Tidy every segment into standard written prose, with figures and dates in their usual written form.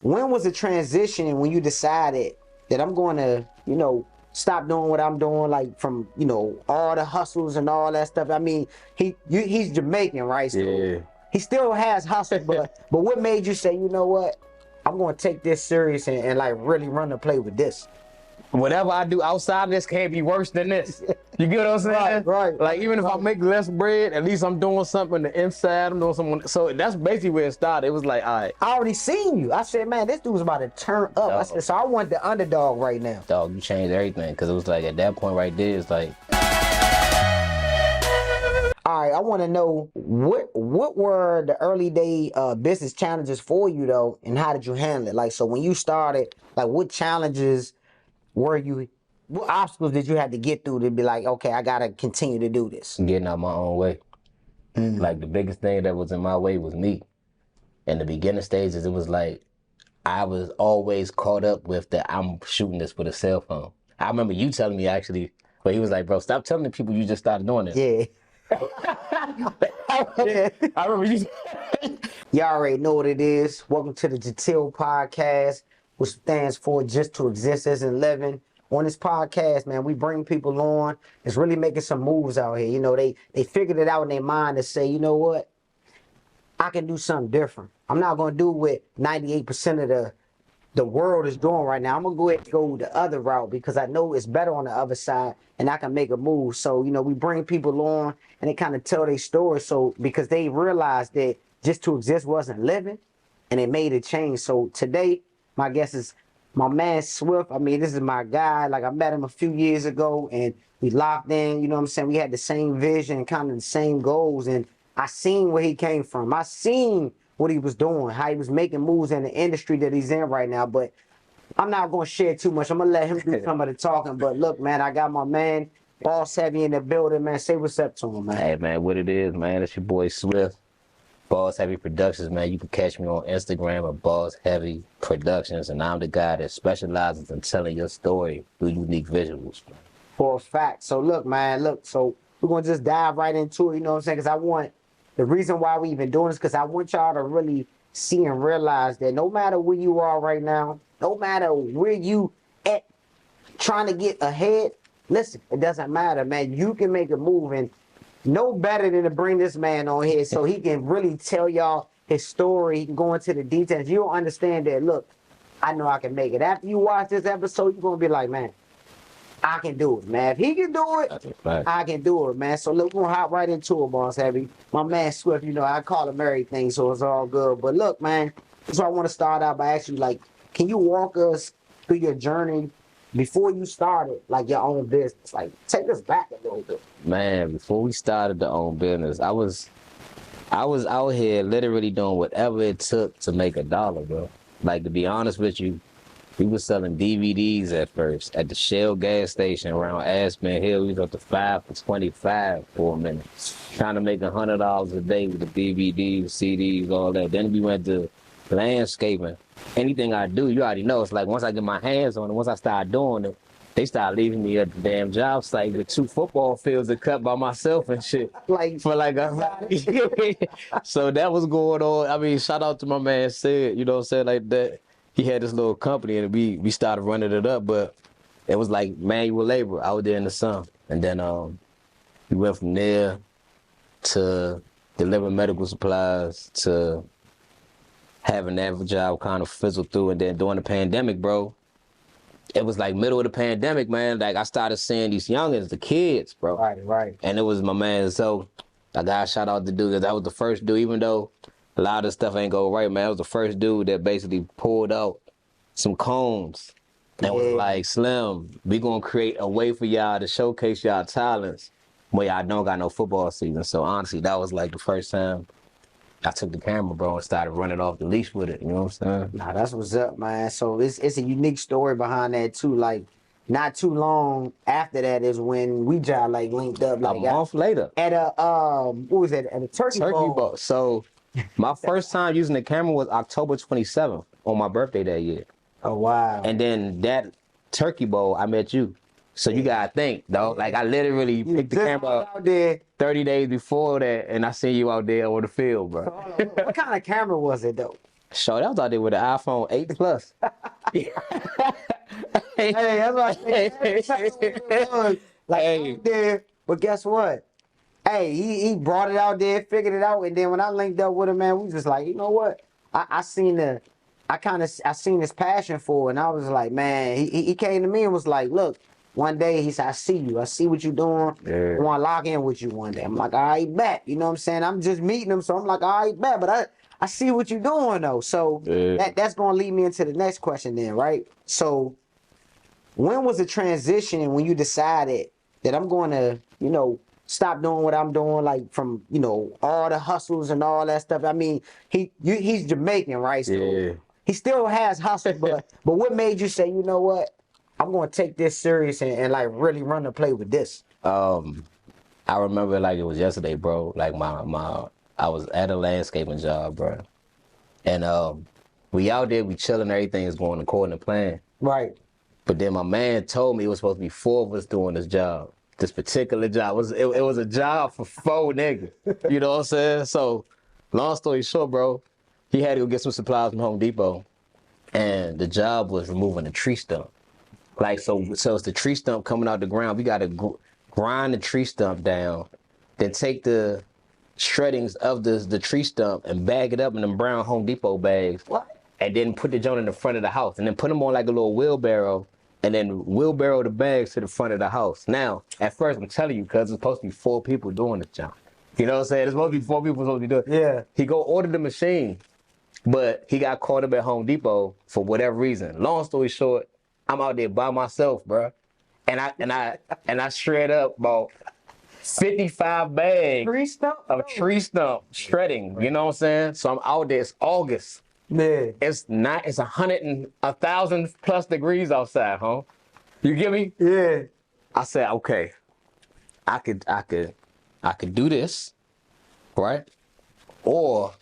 when was the transition when you decided that I'm going to, stop doing what I'm doing, like from, all the hustles and all that stuff? I mean, he's Jamaican, right? So Yeah. he still has hustle, but what made you say, you know what? I'm going to take this serious and like really run the play with this. Whatever I do outside of this can't be worse than this. You get what I'm saying? Right. Like even if I make less bread, at least I'm doing something on the inside. I'm doing something. So that's basically where it started. It was like, all right. I already seen you. I said, man, this dude's about to turn up. I said, so I want the underdog right now. Dog, you changed everything. Because it was like at that point right there, it's like. All right, I want to know what were the early day business challenges for you though, and how did you handle it? Like, so when you started, like, what challenges were you? What obstacles did you have to get through to be like, okay, I gotta continue to do this? Getting out my own way. Like the biggest thing that was in my way was me. In the beginning stages, it was like I was always caught up with that I'm shooting this with a cell phone. I remember you telling me actually, but he was like, bro, stop telling the people you just started doing this. Yeah. I remember you. Y'all already know what it is. Welcome to the Jatil Podcast, which stands for Just to Exist as in Living. On this podcast, man, we bring people on that's really making some moves out here. You know, they figured it out in their mind to say, you know what? I can do something different. I'm not going to do what 98% of the world is doing right now. I'm going to go ahead and go the other route because I know it's better on the other side and I can make a move. So, we bring people on and they kind of tell their story. So, because they realized that just to exist wasn't living and it made a change. So today, my guest is my man Swift. I mean, this is my guy. Like, I met him a few years ago and we locked in, you know what I'm saying? We had the same vision, kind of the same goals. And I seen where he came from. I seen what he was doing, how he was making moves in the industry that he's in right now. But I'm not going to share too much. I'm going to let him do some of the talking. But look, man, I got my man, BossHeavy in the building, man. Say what's up to him, man. Hey, man, what it is, man. It's your boy Swift. BossHeavy Productions, man. You can catch me on Instagram at BossHeavy Productions. And I'm the guy that specializes in telling your story through unique visuals. For a fact. So look, man, so we're going to just dive right into it, you know what I'm saying? Because the reason why we even doing this, because I want y'all to really see and realize that no matter where you are right now, no matter where you at trying to get ahead, listen, it doesn't matter, man. You can make a move, and no better than to bring this man on here so he can really tell y'all his story. He can go into the details. You don't understand that. Look, I know I can make it. After you watch this episode, you're going to be like, man, I can do it, man. If he can do it, I can do it, man. So look, we're going to hop right into it, BossHeavy. My man Swift, I call him everything, so it's all good. But look, man, so I want to start out by asking you, like, can you walk us through your journey before you started, like, your own business? Like, take us back a little bit. Man, before we started the own business, I was out here literally doing whatever it took to make $1, bro. Like, to be honest with you, we was selling DVDs at first at the Shell gas station around Aspen Hill. We was up to 5 for 25 for a minute, trying to make $100 a day with the DVDs, CDs, all that. Then we went to landscaping. Anything I do, you already know. It's like once I get my hands on it, once I start doing it, they start leaving me at the damn job site with 2 football fields to cut by myself and shit. So that was going on. I mean, shout out to my man Sid, you know what I'm saying, like that. He had this little company and we started running it up, but it was like manual labor out there in the sun. And then we went from there to delivering medical supplies to having that job kind of fizzle through. And then during the pandemic, bro, it was like middle of the pandemic, man. Like I started seeing these youngins, the kids, bro. Right. And it was my man. So I got shout out to dude, because that was the first dude, even though a lot of stuff ain't go right, man. I was the first dude that basically pulled out some cones and was like, Slim, we gonna create a way for y'all to showcase y'all talents when y'all don't got no football season. So honestly, that was like the first time I took the camera, bro, and started running off the leash with it. You know what I'm saying? Nah, that's what's up, man. So it's a unique story behind that too. Like, not too long after that is when we just like linked up. Like a month later. At a what was that? At a turkey bowl. So my first time using the camera was October 27th on my birthday that year. Oh wow! And then that turkey bowl, I met you. So you gotta think, though. Like I literally picked the camera up out there 30 days before that, and I seen you out there on the field, bro. So, what kind of camera was it though? Shorty, I was out there with the iPhone 8 Plus. Hey, that's what I said. Like out there, but guess what? Hey, he brought it out there, figured it out, and then when I linked up with him, man, we was just like, you know what? I seen his passion for it, and I was like, man, he came to me and was like, look, one day he said, I see you, I see what you doing. Yeah. I want to lock in with you one day. I'm like, all right, bet. You know what I'm saying? I'm just meeting him, so I'm like, all right, bet. But I see what you're doing though. So that's gonna lead me into the next question then, right? So when was the transition when you decided that I'm going to, stop doing what I'm doing, like from, all the hustles and all that stuff? I mean, he's Jamaican, right? So he still has hustle, but what made you say, you know what? I'm going to take this serious and like really run the play with this. I remember like it was yesterday, bro. Like I was at a landscaping job, bro. And we out there, we chilling, everything is going according to plan. Right. But then my man told me it was supposed to be 4 of us doing this job. This particular job. It was a job for 4 niggas. You know what I'm saying? So, long story short, bro, he had to go get some supplies from Home Depot. And the job was removing a tree stump. Like, so it's the tree stump coming out the ground. We got to grind the tree stump down, then take the shreddings of the tree stump and bag it up in them brown Home Depot bags. What? And then put the joint in the front of the house. And then put them on like a little wheelbarrow. And then wheelbarrow the bags to the front of the house. Now, at first, I'm telling you, because it's supposed to be 4 people doing this job. You know what I'm saying? It's supposed to be 4 people supposed to be doing it. Yeah. He go order the machine, but he got caught up at Home Depot for whatever reason. Long story short, I'm out there by myself, bro. And I shred up about 55 bags of tree stump shredding. You know what I'm saying? So I'm out there. It's August. Man. It's 1,000 plus degrees outside, huh? You get me? Yeah. I said, okay, I could do this, right? Or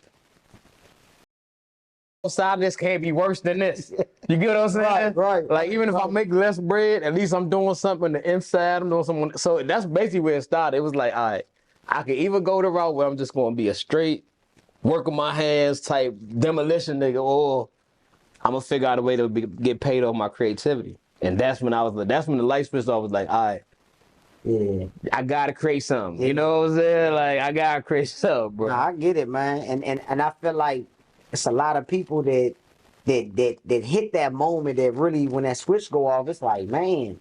outside this can't be worse than this. You get what I'm saying? Right. Like even if I make less bread, at least I'm doing something on the inside. I'm doing something. So that's basically where it started. It was like, all right, I could either go the route where I'm just going to be a straight work with my hands type demolition nigga, or I'm gonna figure out a way to get paid off my creativity. And that's when that's when the light switched off. Was like, all right, yeah, I gotta create something. You know what I'm saying? Like I gotta create something, bro. Nah, I get it, man. And I feel like it's a lot of people that hit that moment that really, when that switch go off, it's like, man,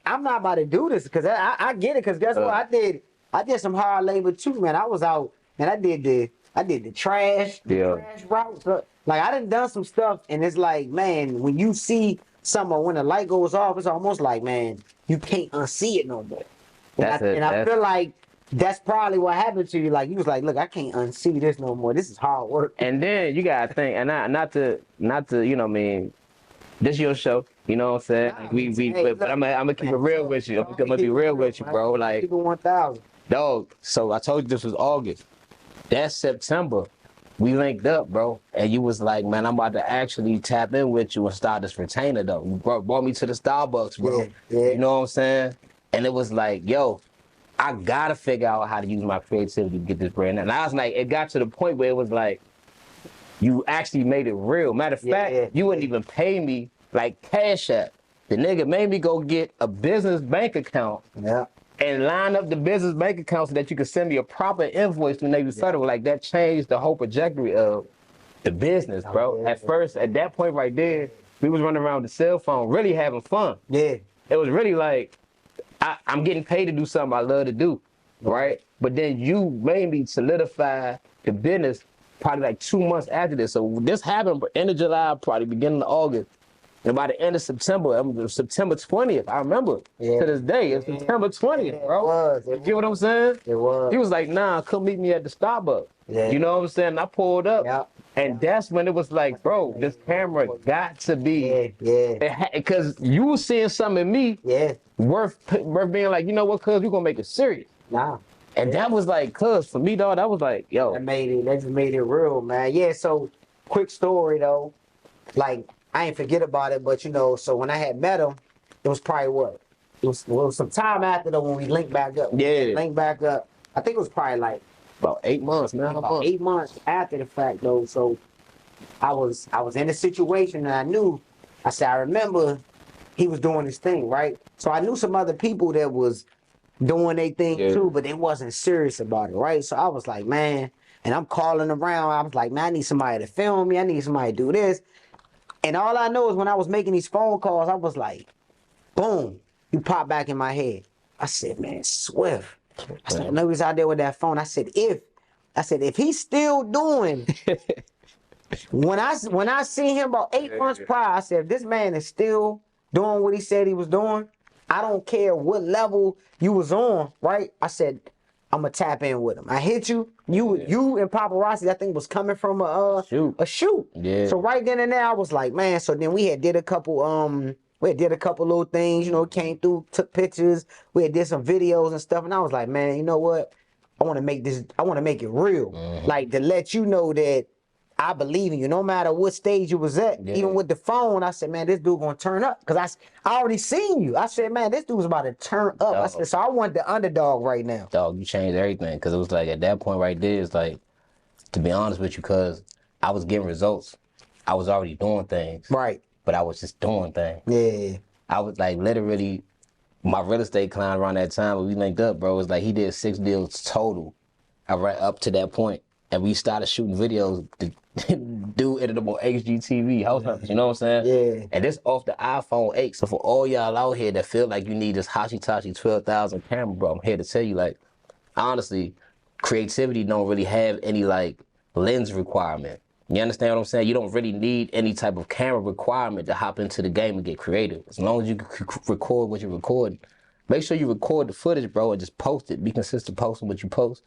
I'm not about to do this, because I get it, because guess what? I did some hard labor too, man. I was out and I did the trash route. So, like I done some stuff, and it's like, man, when you see something, when the light goes off, it's almost like, man, you can't unsee it no more. And I feel like that's probably what happened to you. Like you was like, look, I can't unsee this no more. This is hard work. And then you gotta think, and not to, you know what I mean, this your show, you know what I'm saying? But I'm gonna keep it real with you. I'm gonna be real with you, bro. Like, keep it 1,000. Dog, so I told you this was August. That September, we linked up, bro. And you was like, man, I'm about to actually tap in with you and start this retainer, though. You brought me to the Starbucks, bro. Yeah. You know what I'm saying? And it was like, yo, I gotta figure out how to use my creativity to get this brand. And I was like, it got to the point where it was like, you actually made it real. Matter of fact, you wouldn't even pay me like Cash App. The nigga made me go get a business bank account. Yeah. And line up the business bank account so that you could send me a proper invoice to Navy Federal. Like that changed the whole trajectory of the business, bro. At first, at that point right there, we was running around with the cell phone, really having fun. Yeah. It was really like, I'm getting paid to do something I love to do, right? But then you made me solidify the business probably like 2 months after this. So this happened end of July, probably beginning of August. And by the end of September, September 20th, I remember to this day, it's September 20th, bro. You get what I'm saying? It was. He was like, nah, come meet me at the Starbucks. Yeah. You know what I'm saying? And I pulled up. And that's when it was like, bro, this camera got to be, because you was seeing something in me worth being like, you know what, cuz, we're going to make it serious. Nah. And that was like, cuz, for me, dog, that was like, yo. That just made it real, man. Yeah, so, quick story, though. Like, I ain't forget about it, but, so when I had met him, it was probably what? It was some time after, though, when we linked back up. Linked back up. I think it was probably like about 8 months, man. About 8 months after the fact, though. So I was in a situation and I knew. I said, I remember he was doing his thing, right? So I knew some other people that was doing their thing too, but they wasn't serious about it, right? So I was like, man, and I'm calling around. I was like, man, I need somebody to film me. I need somebody to do this. And all I know is when I was making these phone calls, I was like, boom, you pop back in my head. I said, man, Swift. I said, I know he's out there with that phone. I said, if he's still doing when I see him about 8 months prior, I said, if this man is still doing what he said he was doing, I don't care what level you was on, right? I said, I'm gonna tap in with him. I hit you. You and paparazzi, I think, was coming from a shoot. Yeah. So right then and there, I was like, man. So then we had did a couple little things. You know, came through, took pictures. We had did some videos and stuff. And I was like, man, you know what? I want to make this. I want to make it real, like to let you know that I believe in you, no matter what stage you was at. Even with the phone, I said, man, this dude gonna turn up. Cause I already seen you. I said, man, this dude's about to turn up. I said, so I want the underdog right now. Dog, you changed everything. Cause it was like at that point right there, it's like, to be honest with you, cause I was getting results. I was already doing things. Right. But I was just doing things. Yeah. I was like literally, my real estate client around that time when we linked up, bro, was like he did 6 deals total. I ran up to that point, and we started shooting videos. The dude ended up on HGTV, house hunters, you know what I'm saying? Yeah. And this off the iPhone 8. So for all y'all out here that feel like you need this Hashitashi 12,000 camera, bro, I'm here to tell you, like, honestly, creativity don't really have any like lens requirement. You understand what I'm saying? You don't really need any type of camera requirement to hop into the game and get creative. As long as you can record what you're recording. Make sure you record the footage, bro, and just post it. Be consistent posting what you post.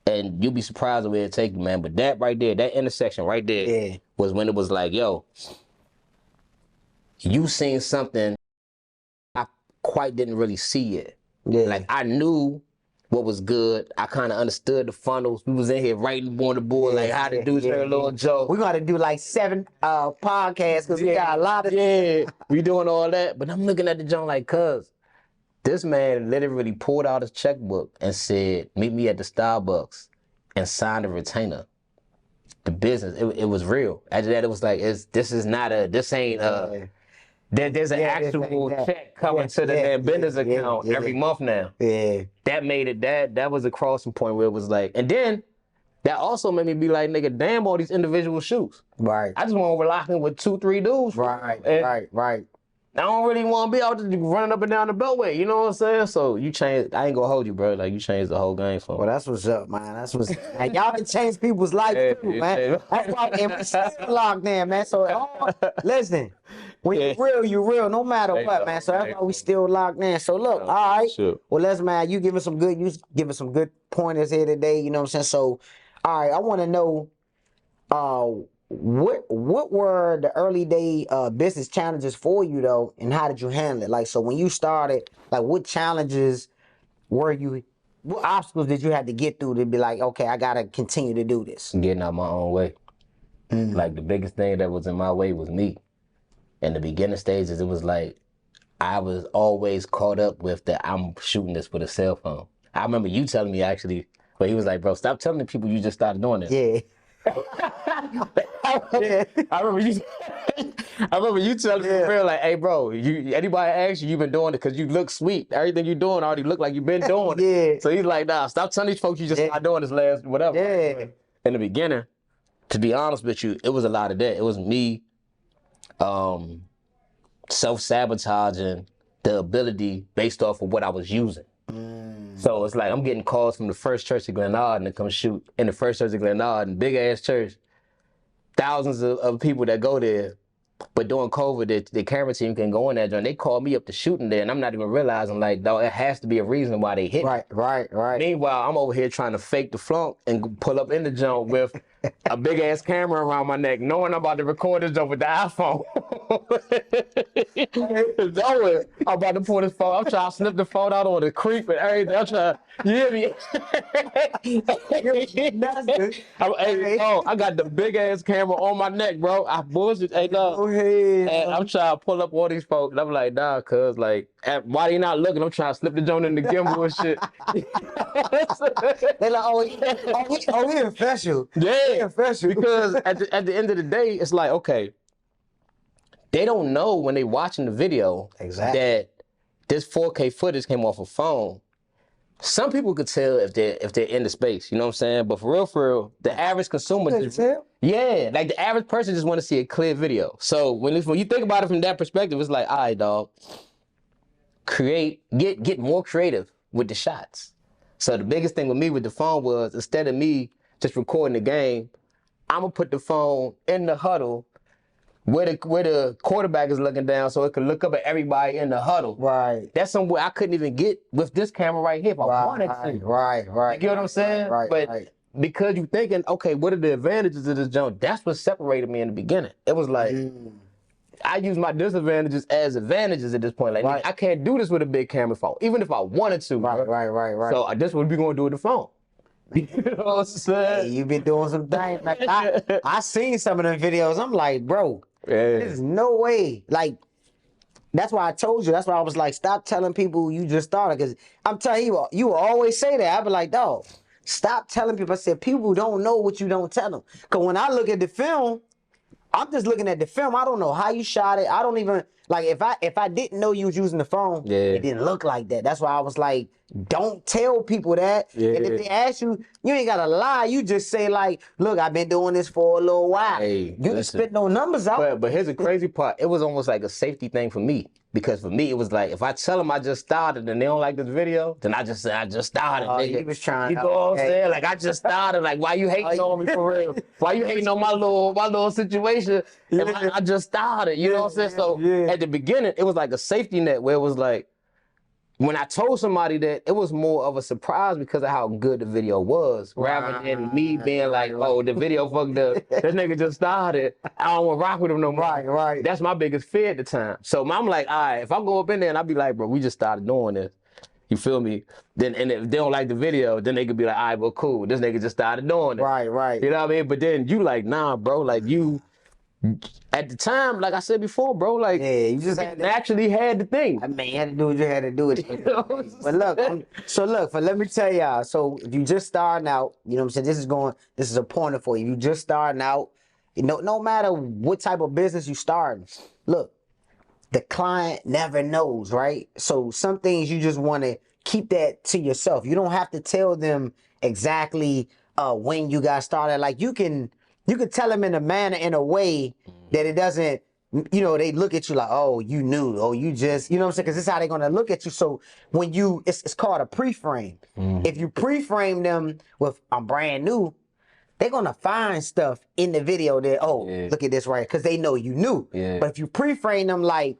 And you'll be surprised the way it take you, man. But that right there, that intersection right there was when it was like, yo, you seen something I quite didn't really see it. Yeah. Like I knew what was good. I kind of understood the funnels. We was in here writing on the board like how to do certain little jokes. We gotta do like 7 podcasts because we got a lot of we doing all that. But I'm looking at the joint like, cuz this man literally pulled out his checkbook and said, meet me at the Starbucks and signed a retainer. The business, it was real. After that, it was like, this ain't there's an actual check coming to the damn business account every month now. Yeah. That made it, that was a crossing point where it was like, and then that also made me be like, nigga, damn all these individual shoots. Right. I just want to lock in with 2-3 dudes. Right. I don't really want to be out there running up and down the beltway, you know what I'm saying? So you changed, I ain't gonna hold you, bro. Like you changed the whole game for me. Well, that's what's up, man. That's what's and y'all can change people's lives too, man. That's why and we still locked in, man. So listen, when you real, no matter what, man. So that's why we still locked in. So look, all right. Sure. Well, let's man, you giving some good pointers here today, you know what I'm saying? So, all right, I want to know what were the early day business challenges for you though, and how did you handle it? Like, so when you started, like, what challenges what obstacles did you have to get through to be like, okay, I gotta continue to do this? Getting out my own way. Like the biggest thing that was in my way was me. In the beginning stages, it was like I was always caught up with that I'm shooting this with a cell phone. I remember you telling me actually, but he was like, bro, stop telling the people you just started doing this. Yeah. I remember you telling me for real, like, hey bro, anybody asks you've been doing it because you look sweet. Everything you doing already look like you've been doing it. So he's like, nah, stop telling these folks you just started doing this last whatever. Yeah. In the beginning, to be honest with you, it was a lot of that. It was me self-sabotaging the ability based off of what I was using. So it's like I'm getting calls from the First Church of Glen Arden to come shoot in the First Church of Glen Arden, big ass church, thousands of people that go there. But during COVID, the camera team can go in that joint. They call me up to shooting there, and I'm not even realizing, like, dog, it has to be a reason why they hit me. Right. Meanwhile, I'm over here trying to fake the flunk and pull up in the joint with a big ass camera around my neck, knowing I'm about to record this joint with the iPhone. I'm about to pull this phone. I'm trying to snip the phone out on the creep and everything. I'm trying, you hear me? I got the big ass camera on my neck, bro. I bullshit. Hey, dog. And I'm trying to pull up all these folks. And I'm like, nah, cuz, like, why they not looking? I'm trying to slip the joint in the gimbal and shit. They like, oh, he official. Yeah, Yeah, official. because at the end of the day, it's like, okay, they don't know when they watching the video Exactly. that this 4K footage came off a phone. Some people could tell if they're in the space, you know what I'm saying? But for real, the average consumer Couldn't tell. yeah, like the average person just want to see a clear video. So when you think about it from that perspective, it's like, all right, dog, get more creative with the shots. So the biggest thing with me with the phone was instead of me just recording the game, I'm gonna put the phone in the huddle where the quarterback is looking down, so it can look up at everybody in the huddle. Right. That's somewhere I couldn't even get with this camera right here if I wanted to. Right. You get what I'm saying? But because you thinking, okay, what are the advantages of this jump? That's what separated me in the beginning. It was like, I use my disadvantages as advantages at this point. Like, I can't do this with a big camera phone, even if I wanted to. Right. So this what we gonna do with the phone. You know what I'm saying? Hey, you been doing some things. Like I seen some of them videos. I'm like, bro, there's no way. Like, that's why I told you. That's why I was like, stop telling people you just started. Because I'm telling you, you will always say that. I be like, dog, stop telling people. I said, people don't know what you don't tell them. Because when I look at the film, I'm just looking at the film. I don't know how you shot it. I don't even like if I didn't know you was using the phone, it didn't look like that. That's why I was like, don't tell people that. And if they ask you, you ain't gotta lie. You just say like, look, I've been doing this for a little while. Hey, you can spit no numbers out. But here's the crazy part. It was almost like a safety thing for me. Because for me, it was like, if I tell them I just started and they don't like this video, then I just say, I just started, nigga. You was trying. You know what I'm saying? Like, I just started. Like, why you hating on me for real? Why you hating on my little situation? And I just started, you know what I'm saying? So at the beginning, it was like a safety net where it was like, when I told somebody that, it was more of a surprise because of how good the video was, rather than me being like, oh, the video fucked up. This nigga just started. I don't want to rock with him no more. Right. That's my biggest fear at the time. So I'm like, all right, if I go up in there and I be like, bro, we just started doing this. You feel me? Then and if they don't like the video, then they could be like, all right, well, cool. This nigga just started doing it. Right. You know what I mean? But then you like, nah, bro, like you. At the time, like I said before, bro, like you just naturally had the thing. I mean, you had to do what you had to do. But look, let me tell y'all. So if you just starting out, you know what I'm saying? This is a pointer for you. You just starting out, no matter what type of business you starting, look, the client never knows, right? So some things you just want to keep that to yourself. You don't have to tell them exactly when you got started. Like you can tell them in a way that it doesn't, they look at you like, oh, you knew, oh, you just, you know what I'm saying? Because this is how they're going to look at you. So when it's called a pre-frame. If you pre-frame them with, I'm brand new, they're going to find stuff in the video that, look at this right, because they know you knew. But if you pre-frame them like,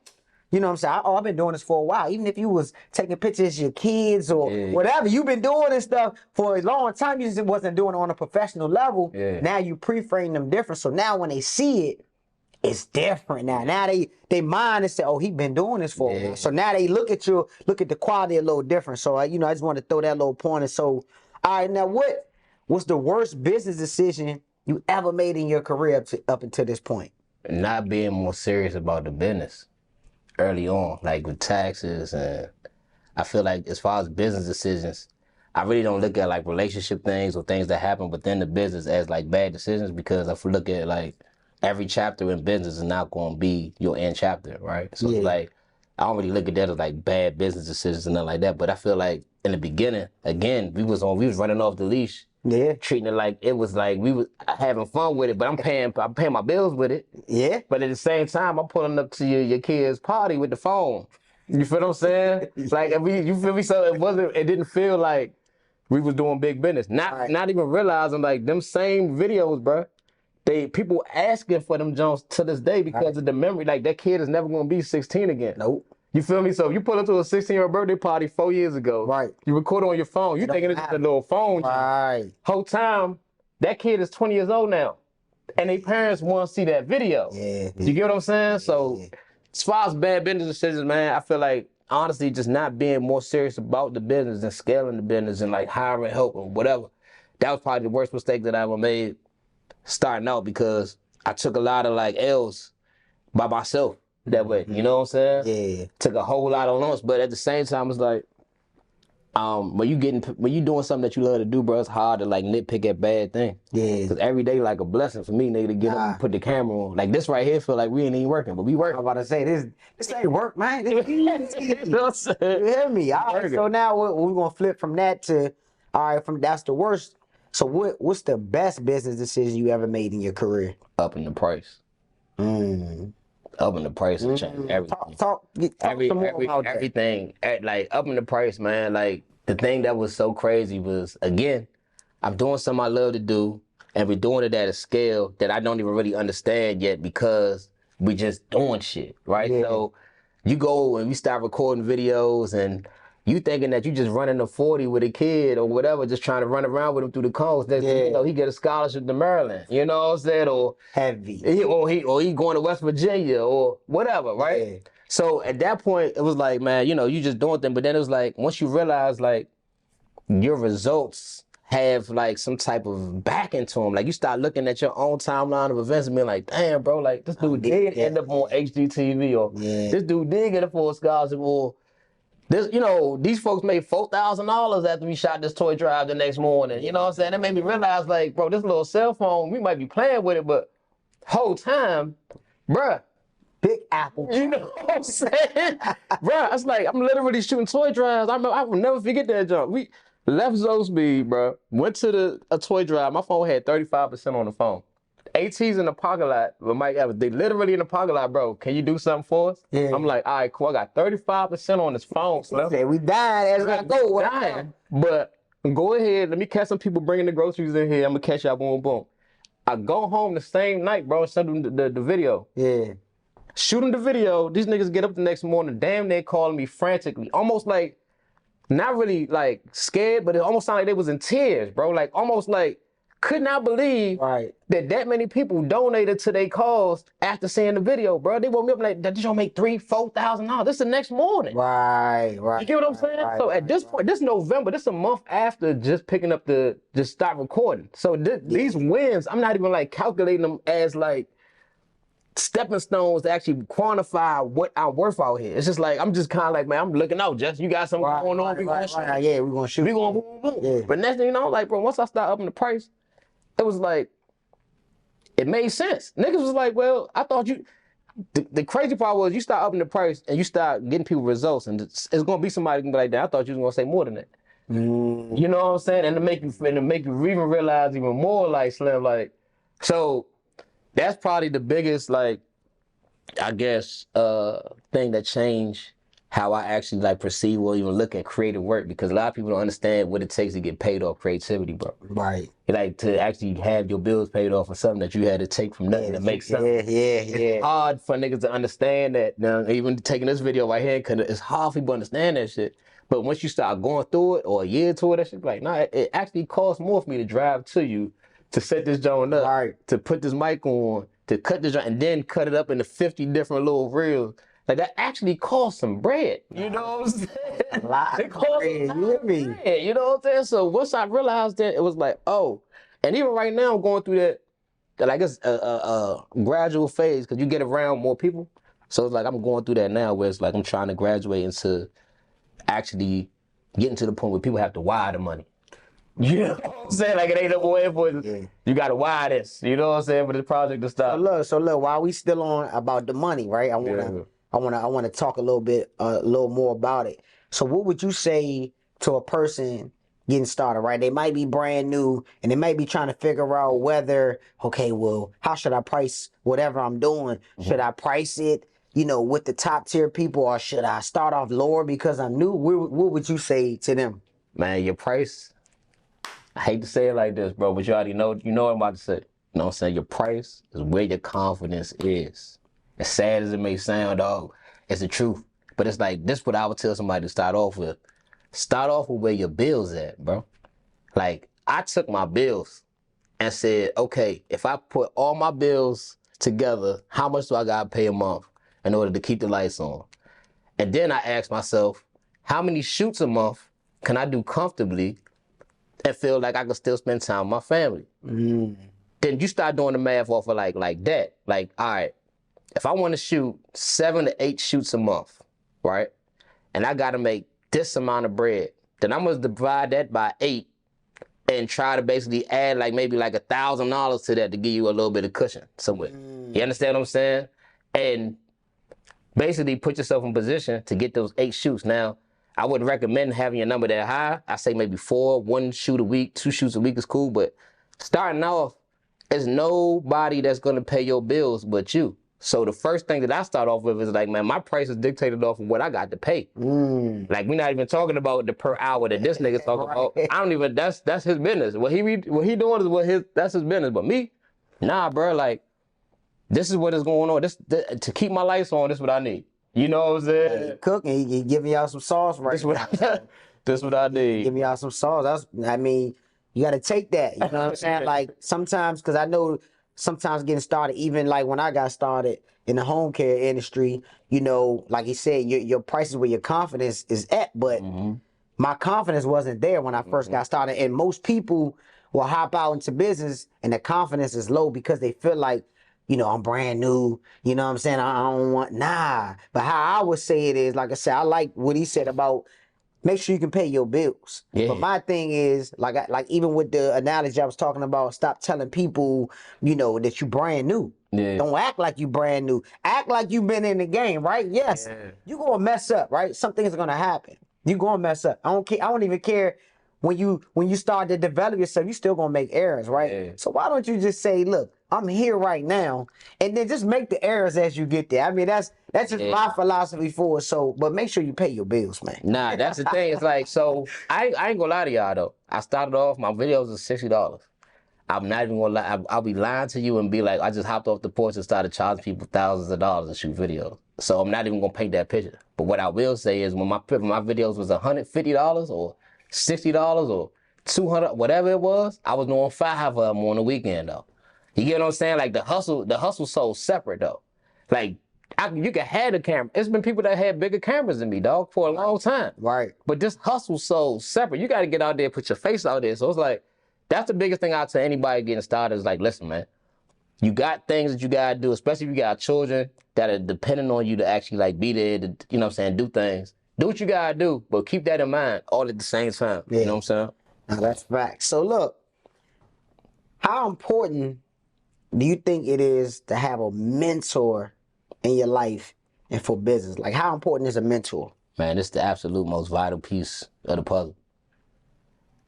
you know what I'm saying? Oh, I've been doing this for a while. Even if you was taking pictures of your kids or whatever, you've been doing this stuff for a long time. You just wasn't doing it on a professional level. Now you pre-frame them different. So now when they see it, it's different now. Now they mind and say, oh, he been doing this for a while. So now they look at the quality a little different. So I just want to throw that little pointer. So, all right, now what's the worst business decision you ever made in your career up until this point? Not being more serious about the business early on, like with taxes, and I feel like as far as business decisions, I really don't look at like relationship things or things that happen within the business as like bad decisions, because if we look at like every chapter in business is not going to be your end chapter, right? So it's like, I don't really look at that as like bad business decisions and nothing like that, but I feel like in the beginning, again, we was running off the leash. Treating it like it was like we was having fun with it, but I'm paying my bills with it. But at the same time, I'm pulling up to your kid's party with the phone. You feel what I'm saying? Like you feel me? So it didn't feel like we was doing big business. Not even realizing like them same videos, bro. People asking for them Jones to this day because of the memory. Like that kid is never gonna be 16 again. Nope. You feel me? So if you pull up to a 16-year-old birthday party 4 years ago, you record on your phone, you thinking it's just a little phone. Whole time, that kid is 20 years old now. And their parents want to see that video. You get what I'm saying? So as far as bad business decisions, man, I feel like honestly just not being more serious about the business and scaling the business and like hiring help or whatever. That was probably the worst mistake that I ever made starting out, because I took a lot of like L's by myself. That way, you know what I'm saying? Took a whole lot of lumps, but at the same time, it's like, When you doing something that you love to do, bro, it's hard to like nitpick at bad thing. Yeah. Cause every day like a blessing for me, nigga, to get up and put the camera on. Like this right here feel like we ain't even working, but we I'm working. about to say this ain't work, man. This You know what I'm saying? You hear me? All right, so now we're gonna flip from that to from that's the worst. So what's the best business decision you ever made in your career? Upping the price. Mm. Upping the price and change everything. Talk some more about everything. Like upping the price, man. Like the thing that was so crazy was again, I'm doing something I love to do, and we're doing it at a scale that I don't even really understand yet because we just doing shit, right? Yeah. So you go and we start recording videos and you thinking that you just running a 40 with a kid or whatever, just trying to run around with him through the coast. That you know, he get a scholarship to Maryland, you know what I'm saying? Or Heavy. He going to West Virginia or whatever, right? Yeah. So at that point, it was like, man, you know, you just doing things. But then it was like, once you realize like your results have like some type of backing to them, like you start looking at your own timeline of events and being like, damn, bro, like this dude did end up on HGTV or this dude did get a full scholarship or this, you know, these folks made $4,000 after we shot this toy drive the next morning. You know what I'm saying? It made me realize, like, bro, this little cell phone, we might be playing with it, but whole time, bruh, Big Apple. you know what I'm saying? Bruh, it's like, I'm literally shooting toy drives. I will never forget that jump. We left Zoe Speed, bruh, went to a toy drive. My phone had 35% on the phone. AT's in the parking lot with Mike Evans. They literally in the parking lot, bro. Can you do something for us? Yeah. I'm like, all right, cool. I got 35% on this phone, Slim. Say we dying as I go. Dying. But go ahead. Let me catch some people bringing the groceries in here. I'm going to catch y'all. Boom, boom. I go home the same night, bro, and send them the video. Yeah. Shoot them the video. These niggas get up the next morning, damn, they calling me frantically. Almost like, not really like scared, but it almost sounded like they was in tears, bro. Like almost like, could not believe that many people donated to their cause after seeing the video, bro. They woke me up like, did y'all make $3,000-$4,000? This is the next morning. Right. You get what I'm saying? So at this point, this November, this is a month after just picking up just stop recording. So these wins, I'm not even like calculating them as like stepping stones to actually quantify what I'm worth out here. It's just like, I'm just kind of like, man, I'm looking out, Jess. You got something going on? Yeah, we're going to shoot. We going boom, boom. Yeah. But next thing you know, like, bro, once I start upping the price, it was like, it made sense. Niggas was like, well, I thought you, the crazy part was you start upping the price and you start getting people results and it's going to be somebody gonna be like that. I thought you was going to say more than that. You know what I'm saying? And to make you even realize even more like Slim, like, so that's probably the biggest, like, I guess, thing that changed how I actually like perceive or even look at creative work, because a lot of people don't understand what it takes to get paid off creativity, bro. Right. Like to actually have your bills paid off for something that you had to take from nothing to make something. It's hard for niggas to understand that. Now, even taking this video right here, cause it's hard for people to understand that shit. But once you start going through it or a year to it, that shit like, nah, it actually costs more for me to drive to you, to set this joint up, to put this mic on, to cut this joint, and then cut it up into 50 different little reels. Like that actually costs some bread. You know what I'm saying? A lot of bread, you hear me? Bread, you know what I'm saying? So once I realized that, it was like, oh, and even right now I'm going through that, like it's a gradual phase because you get around more people. So it's like I'm going through that now where it's like I'm trying to graduate into actually getting to the point where people have to wire the money. You know what I'm saying? Like it ain't no more invoices. You gotta wire this. You know what I'm saying? For this project to stop. So look, while we still on about the money, right? I wanna talk a little more about it. So what would you say to a person getting started, right? They might be brand new and they might be trying to figure out whether, okay, well, how should I price whatever I'm doing? Should I price it, you know, with the top tier people, or should I start off lower because I'm new? What would you say to them? Man, your price, I hate to say it like this, bro, but you already know, you know what I'm about to say. You know what I'm saying? Your price is where your confidence is. As sad as it may sound, dog, it's the truth. But it's like, this is what I would tell somebody to start off with. Start off with where your bills at, bro. Like, I took my bills and said, okay, if I put all my bills together, how much do I gotta pay a month in order to keep the lights on? And then I asked myself, how many shoots a month can I do comfortably and feel like I can still spend time with my family? Then you start doing the math off of like that. Like, all right, if I want to shoot 7 to 8 shoots a month, right? And I got to make this amount of bread. then I'm gonna divide that by 8 and try to basically add like maybe like $1,000 to that to give you a little bit of cushion somewhere. You understand what I'm saying? And basically put yourself in position to get those 8 shoots. Now, I wouldn't recommend having your number that high. I say maybe 4, 1 shoot a week, 2 shoots a week is cool. But starting off, there's nobody that's gonna pay your bills but you. So the first thing that I start off with is like, man, my price is dictated off of what I got to pay. Like, we're not even talking about the per hour that this nigga's talking about. I don't even. That's his business. What he doing is that's his business. But me, nah, bro. Like, this is what is going on. This to keep my lights on. This is what I need. You know what I'm saying? He cooking, he giving y'all some sauce right now. This what I need. Giving y'all some sauce. I mean, you got to take that. You know what I'm saying? Like sometimes, because I know sometimes getting started, even like when I got started in the home care industry, you know, like you said, your price is where your confidence is at, but my confidence wasn't there when I first got started. And most people will hop out into business and the confidence is low because they feel like, you know, I'm brand new, you know what I'm saying? I don't want, nah. But how I would say it is, like I said, I like what he said about make sure you can pay your bills. Yeah. But my thing is, like even with the analogy I was talking about, stop telling people, you know, that you brand new. Yeah. Don't act like you brand new. Act like you've been in the game, right? Yes, you're gonna mess up, right? Some things are gonna happen. You're gonna mess up. I don't care. I don't even care when you start to develop yourself, you still gonna make errors, right? Yeah. So why don't you just say, look, I'm here right now, and then just make the errors as you get there. I mean, that's just my philosophy for it. So, but make sure you pay your bills, man. Nah, that's the thing. It's like, so I ain't gonna lie to y'all though. I started off, my videos was $60. I'm not even gonna lie. I'll be lying to you and be like, I just hopped off the porch and started charging people thousands of dollars to shoot videos. So I'm not even gonna paint that picture. But what I will say is when my videos was $150 or $60 or $200, whatever it was, I was doing 5 of them on the weekend though. You get what I'm saying? Like the hustle so separate though. Like you can have the camera. It's been people that had bigger cameras than me, dog, for a long time. Right. But this hustle so separate. You got to get out there, put your face out there. So it's like, that's the biggest thing I tell anybody getting started is like, listen, man, you got things that you got to do, especially if you got children that are depending on you to actually like be there to, you know what I'm saying, do things. Do what you got to do, but keep that in mind all at the same time. Yeah. You know what I'm saying? Now, that's fact. So look, how important do you think it is to have a mentor in your life and for business? Like, how important is a mentor? Man, it's the absolute most vital piece of the puzzle.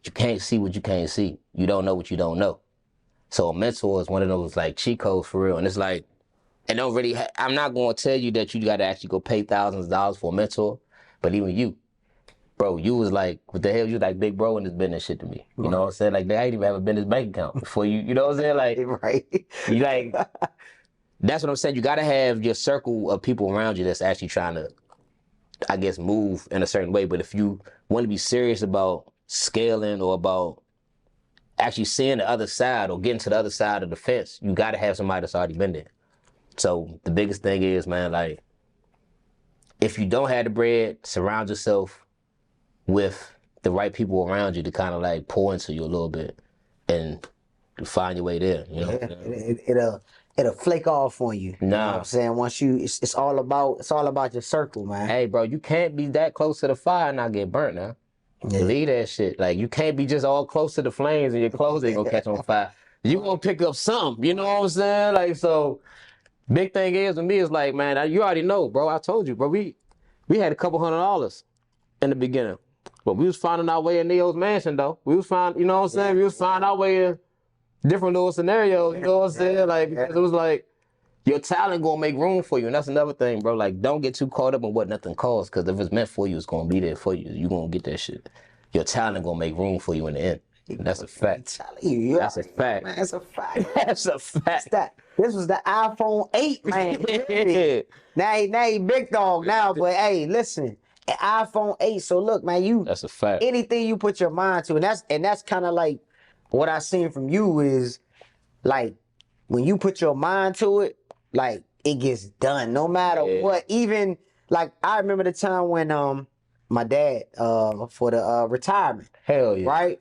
You can't see what you can't see. You don't know what you don't know. So a mentor is one of those like cheat codes for real. And it's like, it don't really, I'm not going to tell you that you got to actually go pay thousands of dollars for a mentor, but even you, bro, you was like, what the hell, you like big bro in this business shit to me. You know what I'm saying? Like, they ain't even have a business bank account before you know what I'm saying? Like, Right. you like, that's what I'm saying. You got to have your circle of people around you that's actually trying to, I guess, move in a certain way. But if you want to be serious about scaling or about actually seeing the other side or getting to the other side of the fence, you got to have somebody that's already been there. So the biggest thing is, man, like, if you don't have the bread, surround yourself with the right people around you to kind of like pour into you a little bit and find your way there. You know, it'll flake off on you. Nah. You know what I'm saying? Once you, it's all about your circle, man. Hey, bro, you can't be that close to the fire and not get burnt now. Yeah. Believe that shit. Like, you can't be just all close to the flames and your clothes ain't gonna catch on fire. You gonna pick up something, you know what I'm saying? Like, so, big thing is with me is like, man, you already know, bro. I told you, bro. We had a couple $100 in the beginning, but we was finding our way in Neo's mansion, though. We was finding, you know what I'm saying? We was finding our way in different little scenarios, you know what I'm saying? Like, because it was like, your talent gonna make room for you, and that's another thing, bro. Like, don't get too caught up in what nothing costs, because if it's meant for you, it's gonna be there for you. You gonna get that shit. Your talent gonna make room for you in the end. And that's a fact. I'm telling you, that's a fact. Man, that's a fact. That's a fact. This was the iPhone 8, man. now he big dog now, but hey, listen, an iPhone 8. So look, man, that's a fact. Anything you put your mind to, and that's kind of like what I seen from you is like when you put your mind to it, like it gets done no matter what. Even like I remember the time when my dad for the retirement. Hell yeah. Right?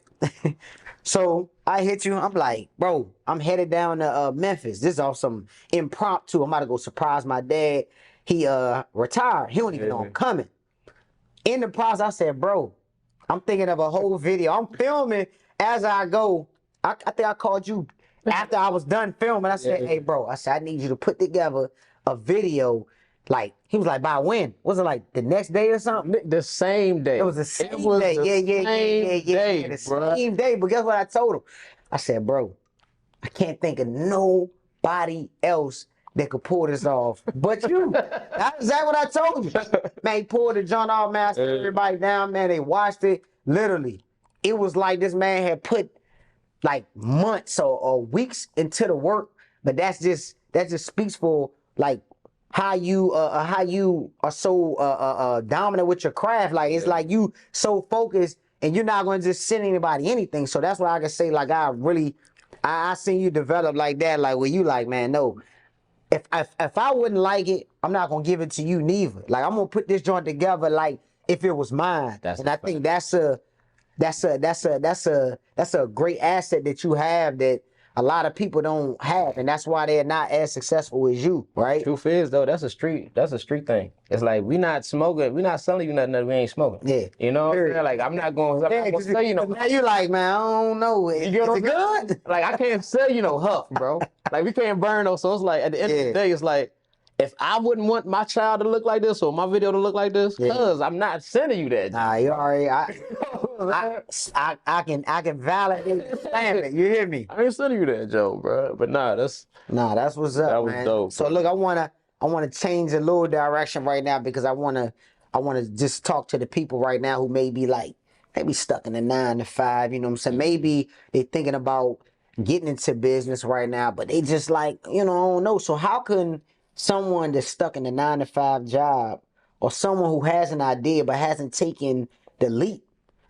So I hit you. I'm like, bro, I'm headed down to Memphis. This is off some impromptu. I'm about to go surprise my dad. He retired. He don't even know I'm coming. In the process, I said, bro, I'm thinking of a whole video. I'm filming as I go. I think I called you after I was done filming. I said, hey, bro, I said, I need you to put together a video. Like, he was like, by when? Was it like the next day or something? The same day. It was the same It was day. the same day, The bruh. same day. But guess what I told him? I said, bro, I can't think of nobody else that could pull this off but you. That's exactly what I told you. Man, he pulled the joint off, man. I sat everybody down, man. They watched it. Literally, it was like this man had put like months or weeks into the work. But that just speaks for like how you are so dominant with your craft. Like it's like you so focused and you're not gonna just send anybody anything. So that's why I can say like I seen you develop like that, like where you like, man, no. If I wouldn't like it, I'm not gonna give it to you neither. Like I'm gonna put this joint together like if it was mine. That's and I think that's a great asset that you have that a lot of people don't have, and that's why they're not as successful as you, right? Truth is though, that's a street thing. It's like we not smoking, we not selling you nothing that we ain't smoking. Yeah. You know what I'm Period. saying? Like I'm not gonna say you know. Now you like, man, I don't know. You get Is what it I'm saying? good? Like I can't sell you no huff, bro. Like we can't burn those. So it's like at the end of the day, it's like if I wouldn't want my child to look like this or my video to look like this, cause I'm not sending you that. Nah, you already. I can validate the statement. You hear me? I ain't sending you that, Joe, bro. But that's what's up, that was man. dope. So look, I wanna change a little direction right now because I wanna just talk to the people right now who may be like maybe stuck in the 9 to 5. You know what I'm saying? Maybe they thinking about getting into business right now, but they just like I don't know. So how can someone that's stuck in the 9 to 5 job or someone who has an idea but hasn't taken the leap,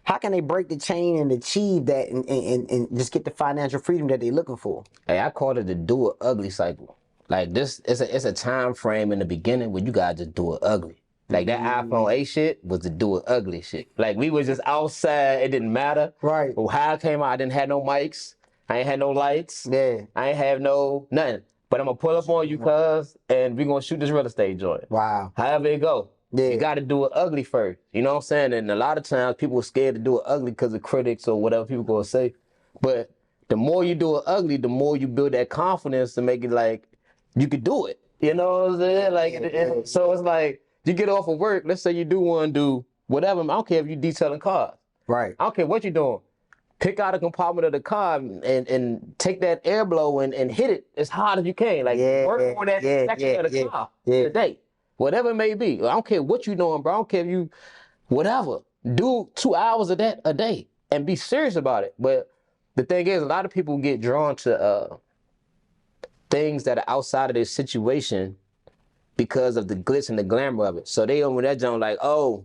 how can they break the chain and achieve that and just get the financial freedom that they're looking for? Hey, I call it the do it ugly cycle. Like this, it's a time frame in the beginning where you gotta just do it ugly. Like that iPhone 8 shit was the do it ugly shit. Like we was just outside, it didn't matter. Right. But how I came out, I didn't have no mics, I ain't had no lights, Yeah. I ain't have no nothing. But I'm gonna pull up on you, cuz, and we gonna shoot this real estate joint. Wow. However it go. Yeah. You gotta do it ugly first. You know what I'm saying? And a lot of times people are scared to do it ugly because of critics or whatever people gonna say. But the more you do it ugly, the more you build that confidence to make it like you could do it. You know what I'm saying? Like so it's like you get off of work, let's say you do want to do whatever. I don't care if you detailing cars. Right. I don't care what you're doing. Pick out a compartment of the car and take that air blow and hit it as hard as you can. Like work on that section of the car today. Whatever it may be. I don't care what you're doing, bro. I don't care if you whatever. Do 2 hours of that a day and be serious about it. But the thing is, a lot of people get drawn to things that are outside of their situation because of the glitz and the glamour of it. So they over that joint like, oh,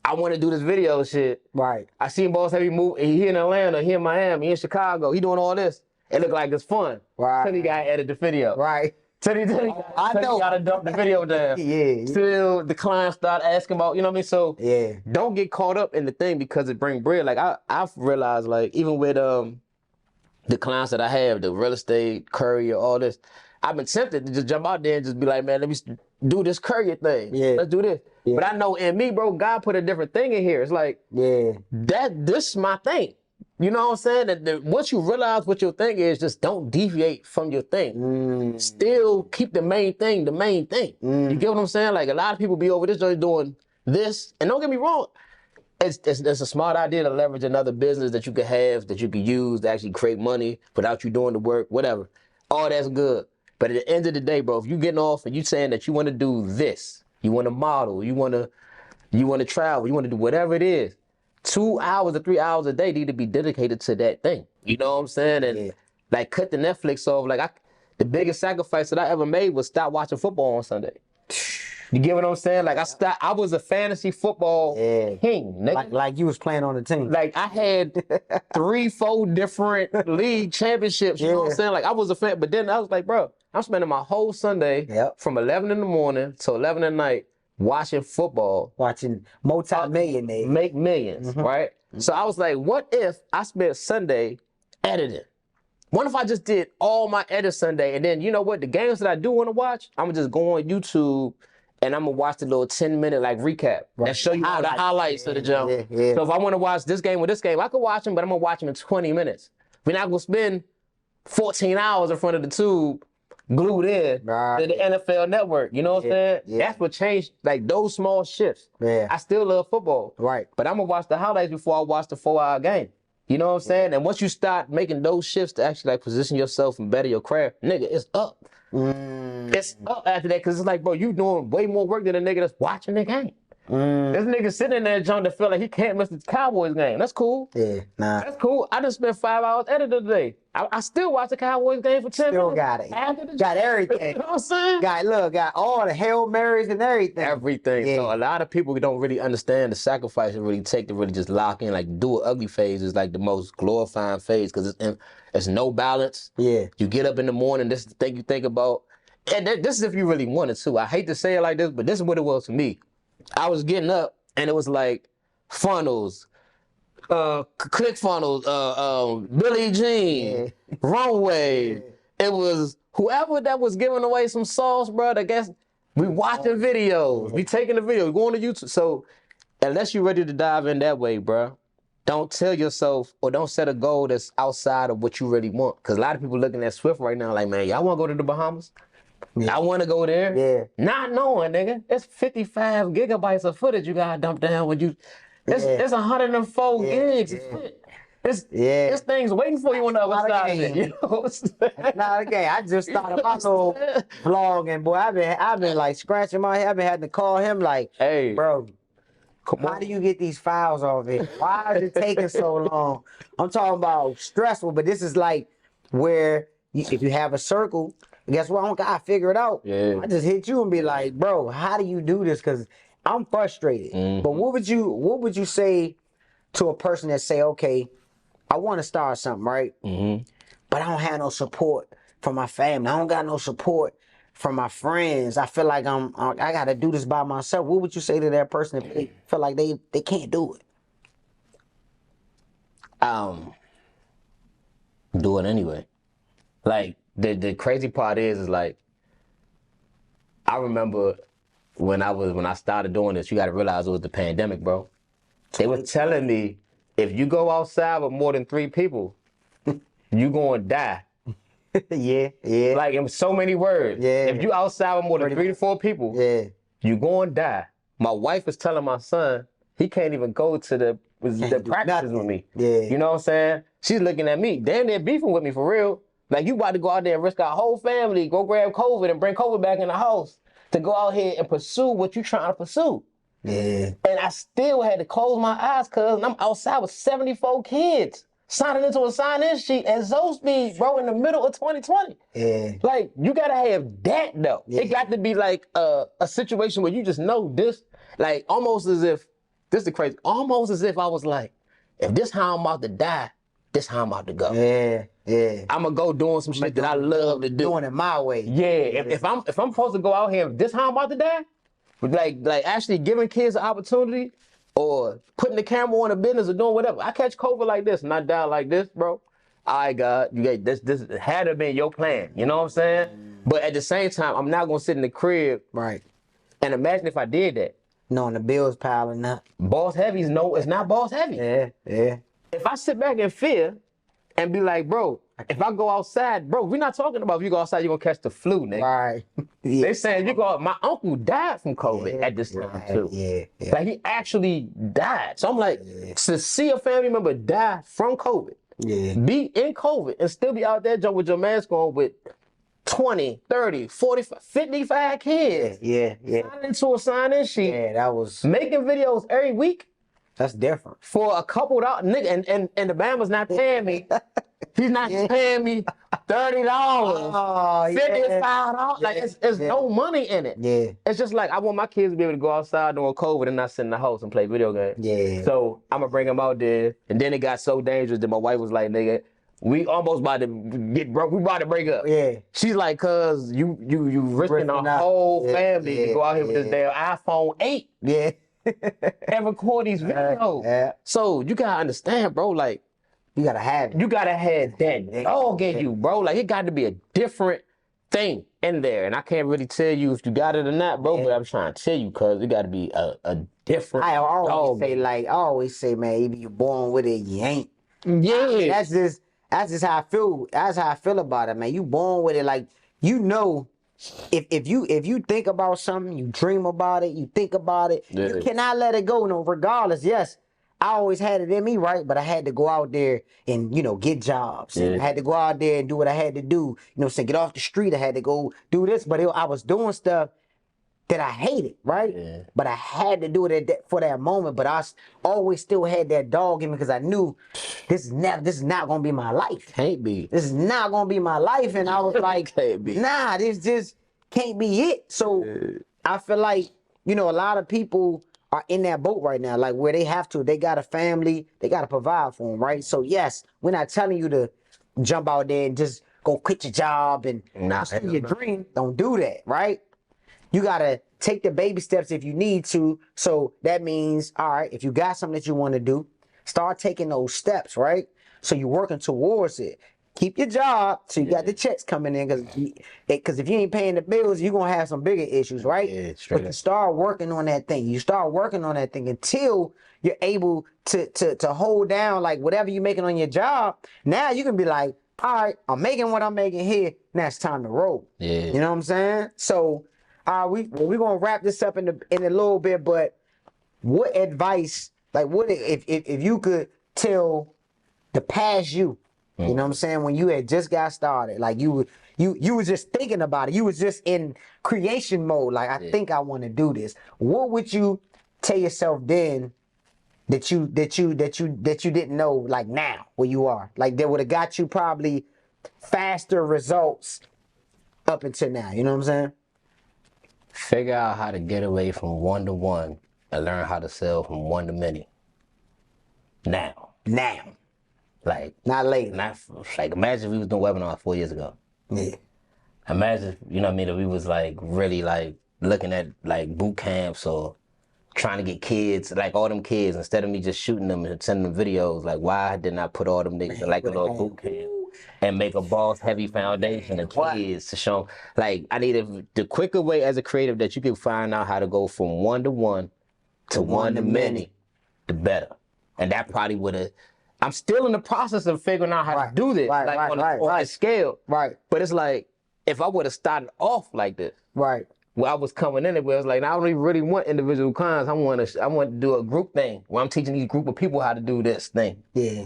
I want to do this video shit. Right. I seen BossHeavy move. He in Atlanta, he in Miami, he in Chicago. He doing all this. It look like it's fun. Right. Till he got edit the video. Right. Till he gotta dump the video down. Yeah. Till the client start asking about, you know what I mean? So don't get caught up in the thing because it bring bread. Like I've realized, like even with the clients that I have, the real estate, courier, all this, I've been tempted to just jump out there and just be like, man, let me do this courier thing. Yeah. Let's do this. Yeah. But I know in me, bro, God put a different thing in here. It's like, this is my thing. You know what I'm saying? That once you realize what your thing is, just don't deviate from your thing. Still keep the main thing the main thing. You get what I'm saying? Like a lot of people be over this joint doing this. And don't get me wrong, it's a smart idea to leverage another business that you could have, that you could use to actually create money without you doing the work, whatever. All that's good. But at the end of the day, bro, if you getting off and you saying that you want to do this, you want to model, you want to travel, you want to do whatever it is, 2 hours or 3 hours a day need to be dedicated to that thing. You know what I'm saying? And like cut the Netflix off. Like the biggest sacrifice that I ever made was stop watching football on Sunday. You get what I'm saying? Like I was a fantasy football king, nigga. Like you was playing on the team. Like I had 3-4 different league championships. You know what I'm saying? Like I was a fan, but then I was like, bro, I'm spending my whole Sunday from 11 in the morning to 11 at night watching football. Watching multi-millionaires. Make millions, right? So I was like, what if I spent Sunday editing? What if I just did all my edits Sunday and then, you know what, the games that I do want to watch, I'm just go on YouTube and I'm gonna watch the little 10-minute like recap that show you all the highlights of the jump. Yeah. So if I want to watch this game or this game, I could watch them, but I'm gonna watch them in 20 minutes. We're not gonna spend 14 hours in front of the tube glued in to the NFL network. You know what I'm saying? Yeah. That's what changed, like those small shifts. Yeah. I still love football. Right. But I'm gonna watch the highlights before I watch the 4-hour game. You know what I'm saying? And once you start making those shifts to actually like position yourself and better your craft, nigga, it's up. It's up after that, because it's like, bro, you doing way more work than a nigga that's watching the game. This nigga sitting in there, John, that feel like he can't miss the Cowboys game. That's cool. Yeah, nah. That's cool. I just spent 5 hours editing today. I still watch the Cowboys game for 10 Still minutes. got it. After the Got everything. You know what I'm saying? Got all the Hail Marys and everything. Everything. Yeah. So a lot of people don't really understand the sacrifice it really take to really just lock in. Like, do an ugly phase is like the most glorifying phase, because it's no balance. Yeah. You get up in the morning, this is the thing you think about. And this is if you really wanted to. I hate to say it like this, but this is what it was for me. I was getting up and it was like funnels, click funnels, Billie Jean, Runway. It was whoever that was giving away some sauce, bro. I guess we watching videos, we taking the video, we going to YouTube. So unless you're ready to dive in that way, bro, don't tell yourself or don't set a goal that's outside of what you really want. Because a lot of people looking at Swift right now like, man, y'all want to go to the Bahamas? I want to go there. Yeah. Not knowing, nigga, it's 55 gigabytes of footage you got to dump down when you... It's 104 gigs of shit. This thing's waiting for you on the other side of it. You know what I'm saying? Nah, okay. I just started my little vlog, and boy, I've been like scratching my head. I've been having to call him like, Hey, bro, how do you get these files off it? Why is it taking so long? I'm talking about stressful, but this is like where if you have a circle, guess what? I don't gotta figure it out. Yeah. I just hit you and be like, bro, how do you do this? Because I'm frustrated. But what would you say to a person that say, okay, I want to start something, right? But I don't have no support from my family. I don't got no support from my friends. I feel like I got to do this by myself. What would you say to that person if they feel like they can't do it? Do it anyway. Like, the crazy part is like, I remember when I started doing this, you got to realize it was the pandemic, bro. They were telling me, if you go outside with more than 3 people, you gonna die. Yeah. Like, in so many words. Yeah. If you outside with more than 3 to 4 people, you gonna die. My wife is telling my son he can't even go to the practices with me. Yeah. You know what I'm saying? She's looking at me. Damn, they're beefing with me for real. Like, you about to go out there and risk our whole family, go grab COVID and bring COVID back in the house to go out here and pursue what you're trying to pursue. Yeah. And I still had to close my eyes, cuz I'm outside with 74 kids signing into a sign-in sheet at Zoe Speed, bro, in the middle of 2020. Yeah. Like, you gotta have that, though. Yeah. It got to be like a situation where you just know this, like, almost as if, this is the crazy, almost as if I was like, if this how I'm about to die, this how I'm about to go. Yeah. I'm gonna go doing some shit that I love to do. Doing it my way. Yeah, if I'm supposed to go out here, this how I'm about to die, like actually giving kids an opportunity or putting the camera on a business or doing whatever. I catch COVID like this and I die like this, bro. All right, God, you got this had to be your plan. You know what I'm saying? But at the same time, I'm not gonna sit in the crib. Right. And imagine if I did that. Knowing the bills piling up. BossHeavy's no, it's not BossHeavy. Yeah. If I sit back in fear and be like, bro, if I go outside, bro, we're not talking about if you go outside, you're gonna catch the flu, nigga. Right. They saying you go. My uncle died from COVID at this time too. Yeah. Like, he actually died. So I'm like, to see a family member die from COVID, be in COVID, and still be out there jumping with your mask on with 20, 30, 40, 55 kids. Yeah. Signing into a sign-in sheet. Yeah, that was. Making videos every week That's different. for a couple dollars, nigga, and the Bama's not paying me. He's not paying me $30, Oh, $55. Like, it's no money in it. Yeah. It's just like, I want my kids to be able to go outside during COVID and not sit in the house and play video games. Yeah. So I'm gonna bring them out there. And then it got so dangerous that my wife was like, nigga, we almost about to get broke. We about to break up. Yeah. She's like, cuz you risking Risking our whole family to go out here with this yeah. damn iPhone 8 Yeah. and record these videos. Yeah. So you gotta understand, bro, like, You gotta have it. you gotta have that dog in you, bro. Like, it got to be a different thing in there, and I can't really tell you if you got it or not, bro. But I'm trying to tell you, cause it got to be a different. I always dog. say, like, I always say, man, either you're born with it, you ain't. Yeah, That's just how I feel. That's how I feel about it, man. You born with it, like, you know. If you think about something, you dream about it, you think about it, Yeah. you cannot let it go. No, regardless. Yes, I always had it in me, right? But I had to go out there and get jobs. And Yeah. I had to go out there and do what I had to do. Say, get off the street. I had to go do this, but I was doing stuff that I hated, right? Yeah. But I had to do it for that moment. But I always still had that dog in me because I knew this is not gonna be my life. can't be. This is not gonna be my life. And I was like, Can't be. nah, this just can't be it. So I feel like, a lot of people are in that boat right now, like where they have to. They got a family, they got to provide for them, right? So yes, we're not telling you to jump out there and just go quit your job and pursue your dream. Don't do that, right? You gotta take the baby steps if you need to. So that means, all right, if you got something that you want to do, start taking those steps, right? So you're working towards it. Keep your job so you got the checks coming in, because if you ain't paying the bills, you're gonna have some bigger issues, right? Yeah, straight But you up. start working on that thing. You start working on that thing until you're able to hold down like whatever you're making on your job. Now you can be like, all right, I'm making what I'm making here. Now it's time to roll. Yeah. You know what I'm saying? So we're gonna wrap this up in a little bit, but what advice, like what if you could tell the past you, you know what I'm saying, when you had just got started, like you was just thinking about it, you was just in creation mode, like I think I want to do this. What would you tell yourself then that you didn't know, like now where you are, like that would have got you probably faster results up until now? You know what I'm saying? Figure out how to get away from one to one and learn how to sell from one to many. Now, like Not later. not like imagine if we was doing webinars 4 years ago. Yeah. Imagine, you know what I mean, if we was like really like looking at like boot camps or trying to get kids, like all them kids, instead of me just shooting them and sending them videos, like why didn't I put all them niggas in like a little boot camp and make a BossHeavy foundation of kids to show them, like I needed the quicker way as a creative that you can find out how to go from one to one to one to many, the better. And that probably would have, I'm still in the process of figuring out how to do this, on a scale. Right. But it's like, if I would have started off like this, Right. where I was coming in it, where it's like, I don't even really want individual clients. I want to do a group thing where I'm teaching these group of people how to do this thing. Yeah.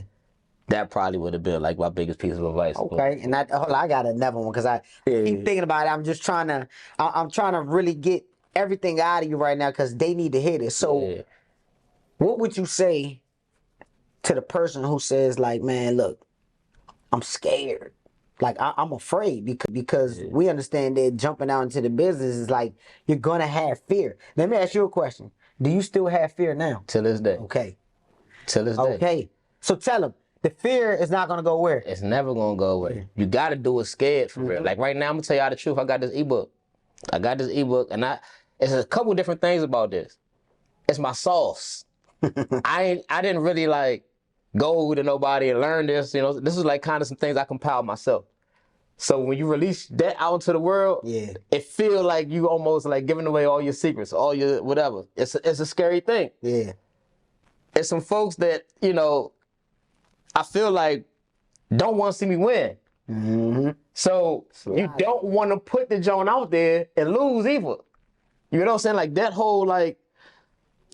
That probably would have been like my biggest piece of advice. Okay, and I got another one because I keep thinking about it. I'm just trying to, I'm trying to really get everything out of you right now because they need to hear this. So, what would you say to the person who says like, man, look, I'm scared. Like I'm afraid because we understand that jumping out into the business is like you're gonna have fear. Let me ask you a question. Do you still have fear now? Till this day. Okay. Till this day. Okay. So tell them the fear is not gonna go where? It's never gonna go away. You gotta do it scared for real. Like right now, I'm gonna tell y'all the truth. I got this ebook. And it's a couple different things about this. It's my sauce. I didn't really like go to nobody and learn this. You know, this is like kind of some things I compiled myself. So when you release that out into the world, it feels like you almost like giving away all your secrets, all your whatever. It's a scary thing. Yeah. It's some folks that, you know, I feel like don't want to see me win. Mm-hmm. So you don't want to put the joint out there and lose either. You know what I'm saying? Like that whole like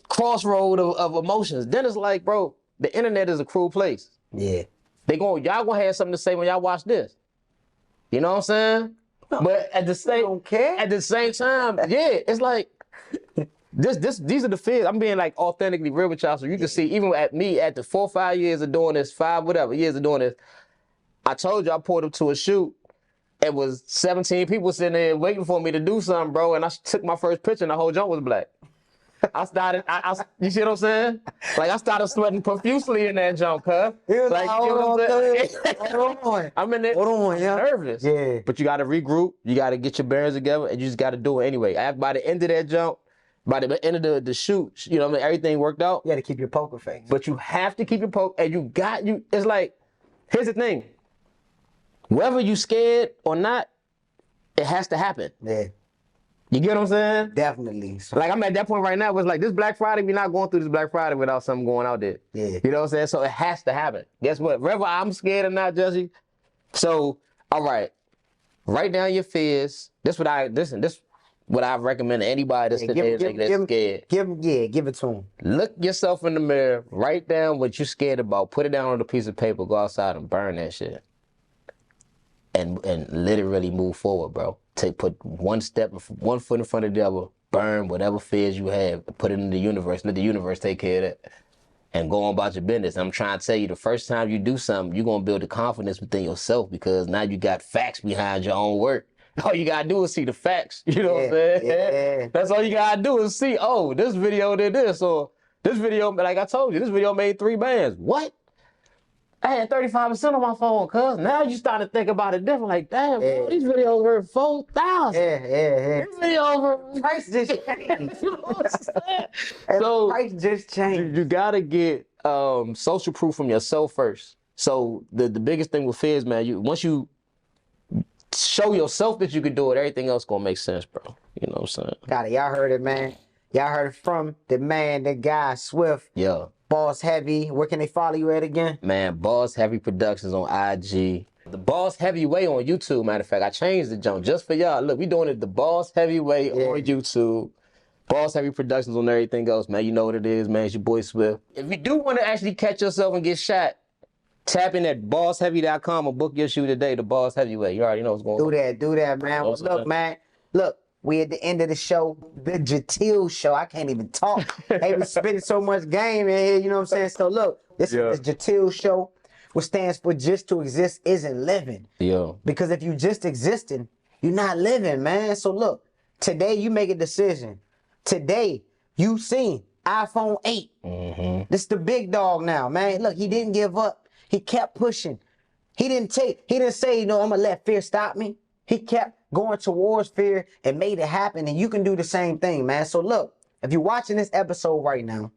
crossroad of emotions. Then it's like, bro, the internet is a cruel place. Yeah. Y'all gonna have something to say when y'all watch this. You know what I'm saying? No, but at the same time, yeah, it's like these are the fears. I'm being like authentically real with y'all, so you can see even at me at the 4 or 5 years of doing this, 5 whatever years of doing this. I told you I pulled up to a shoot. It was 17 people sitting there waiting for me to do something, bro. And I took my first picture and the whole joint was black. I you see what I'm saying? Like I started sweating profusely in that jump, cuz. Like, you know what I'm saying? Hold on. I'm in there nervous. Yeah. But you gotta regroup, you gotta get your bearings together, and you just gotta do it anyway. By the end of that jump, by the end of the shoot, you know what I mean, everything worked out. You gotta keep your poker face. But you have to keep your poker, and it's like, here's the thing. Whether you scared or not, It has to happen. Yeah, You get what I'm saying? definitely. So, Like I'm at that point right now. It's like this Black Friday, we're not going through this Black Friday without something going out there. yeah. You know what I'm saying? So it has to happen. Guess what? Whether I'm scared or not, Jesse. So, all right, write down your fears. This what I recommend to anybody that's scared. Give it to him. Look yourself in the mirror. Write down what you're scared about. Put it down on a piece of paper. Go outside and burn that shit. And literally move forward, bro. Put one foot in front of the other. Burn whatever fears you have. Put it in the universe. Let the universe take care of that. And go on about your business. I'm trying to tell you, the first time you do something, you're going to build the confidence within yourself because now you got facts behind your own work. All you got to do is see the facts. You know what I'm saying? Yeah. That's all you got to do is see, oh, this video did this. Or this video, like I told you, this video made 3 bands. What? I had 35% on my phone, cuz. Now you start to think about it different. Like, damn, bro, these videos were 4,000. Yeah. These videos were... Price just changed. You know what I'm saying? So, price just changed. You gotta get social proof from yourself first. So the biggest thing with fears, man, once you show yourself that you can do it, everything else gonna make sense, bro. You know what I'm saying? Got it. Y'all heard it, man. Y'all heard it from the man, the guy, Swift. Yeah. BossHeavy. Where can they follow you at again? Man, BossHeavy Productions on IG. The BossHeavy Way on YouTube, matter of fact. I changed the jump just for y'all. Look, we doing it the BossHeavy Way on YouTube. BossHeavy Productions on everything else, man. You know what it is, man. It's your boy Swift. If you do want to actually catch yourself and get shot, tap in at BossHeavy.com or book your shoe today, the BossHeavy Way. You already know what's going on. Do that, man. Well, look, man. Look, we at the end of the show, the Jatil show. I can't even talk. Hey, we spitting so much game in here, you know what I'm saying? So look, this is the Jatil show, which stands for just to exist isn't living. Yeah. Because if you just existing, you're not living, man. So look, today you make a decision. Today, you seen iPhone 8. This the big dog now, man. Look, he didn't give up. He kept pushing. He didn't say, I'm gonna let fear stop me. He kept going towards fear and made it happen. And you can do the same thing, man. So look, if you're watching this episode right now,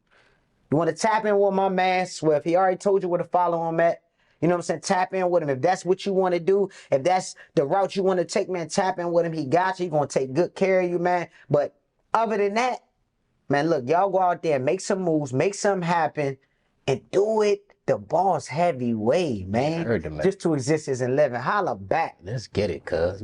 you want to tap in with my man Swift. He already told you where to follow him at. You know what I'm saying? Tap in with him. If that's what you want to do, if that's the route you want to take, man, tap in with him. He got you. He's gonna take good care of you, man. But other than that, man, look, y'all go out there, make some moves, make something happen, and do it the BossHeavy way, man. I heard the man. Just to exist isn't living. Holla back. Let's get it, cuz.